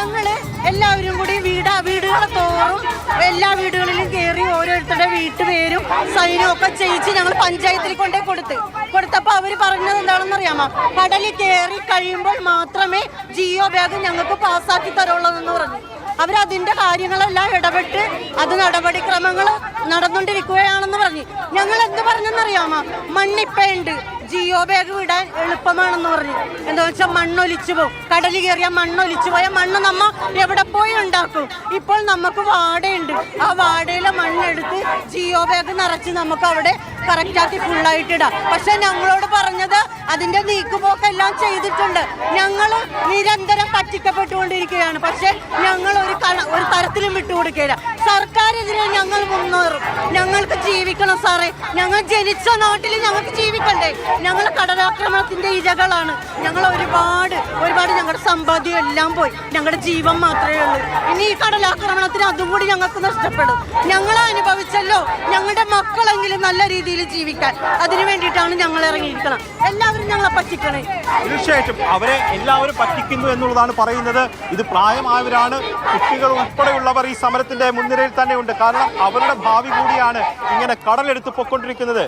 ഞങ്ങള് എല്ലാവരും കൂടി വീടുകളെ തോറും എല്ലാ വീടുകളിലും കയറി ഓരോരുത്തരുടെ വീട്ടുപേരും സൈനും ഒക്കെ ചെയ്യിച്ച് ഞങ്ങൾ പഞ്ചായത്തിൽ കൊണ്ടേ കൊടുത്തപ്പോൾ അവര് പറഞ്ഞത് എന്താണെന്ന് അറിയാമോ? കടലിൽ കയറി കഴിയുമ്പോൾ മാത്രമേ ജിയോ ബാഗ് ഞങ്ങൾക്ക് പാസ്സാക്കി തരുള്ളതെന്ന് പറഞ്ഞു. അവരതിന്റെ കാര്യങ്ങളെല്ലാം ഇടപെട്ട് അത് നടപടിക്രമങ്ങൾ നടന്നുകൊണ്ടിരിക്കുകയാണെന്ന് പറഞ്ഞു. ഞങ്ങൾ എന്ത് പറഞ്ഞെന്നറിയാമോ? മണ്ണിപ്പയുണ്ട്, ജിയോ ബാഗ് വിടാൻ എളുപ്പമാണെന്ന് പറഞ്ഞു. എന്താ വെച്ചാൽ മണ്ണൊലിച്ചു പോകും, കടലിൽ കയറിയാൽ മണ്ണൊലിച്ചു പോയാൽ മണ്ണ് നമ്മ എവിടെ പോയി ഉണ്ടാക്കും. ഇപ്പോൾ നമുക്ക് വാടയുണ്ട്, ആ വാടയിലെ മണ്ണെടുത്ത് ജിയോ ബാഗ് നിറച്ച് നമുക്ക് അവിടെ കറക്റ്റാക്കി ഫുള്ളായിട്ടിടാം. പക്ഷെ ഞങ്ങളോട് പറഞ്ഞത് അതിന്റെ നീക്കുപോക്കെല്ലാം ചെയ്തിട്ടുണ്ട്. ഞങ്ങൾ നിരന്തരം പറ്റിക്കപ്പെട്ടുകൊണ്ടിരിക്കുകയാണ്. പക്ഷെ ഞങ്ങൾ ഒരു തരത്തിലും വിട്ടുകൊടുക്കുകയില്ല. സർക്കാരെതിരെ ഞങ്ങൾ മുന്നേറും. ഞങ്ങൾക്ക് ജീവിക്കണം സാറേ, ഞങ്ങൾ ജനിച്ച നാട്ടിൽ ഞങ്ങൾക്ക് ജീവിക്കണ്ടേ? ഞങ്ങൾ കടലാക്രമണത്തിന്റെ ഇരകളാണ്. ഞങ്ങൾ ഒരുപാട് ഞങ്ങളുടെ സമ്പാദ്യം എല്ലാം പോയി, ഞങ്ങളുടെ ജീവൻ മാത്രമേ ഉള്ളൂ. ഇനി ഈ കടലാക്രമണത്തിന് അതും കൂടി ഞങ്ങൾക്ക് നഷ്ടപ്പെടും. ഞങ്ങൾ അനുഭവിച്ചല്ലോ, ഞങ്ങളുടെ മക്കളെങ്കിലും നല്ല രീതിയിൽ ജീവിക്കാൻ, അതിനു വേണ്ടിയിട്ടാണ് ഞങ്ങൾ ഇറങ്ങിയിരിക്കണം. എല്ലാവരും ഞങ്ങളെ പറ്റിക്കണേ. തീർച്ചയായിട്ടും അവരെ എല്ലാവരും പറ്റിക്കുന്നു എന്നുള്ളതാണ് പറയുന്നത്. ഇത് പ്രായമായവരാണ്, കുട്ടികൾ ഉൾപ്പെടെയുള്ളവർ ഈ സമരത്തിന്റെ മുൻനിരയിൽ തന്നെ ഉണ്ട്. കാരണം അവരുടെ ഭാവി കൂടിയാണ് ഇങ്ങനെ കടലെടുത്ത് പൊയ്ക്കൊണ്ടിരിക്കുന്നത്.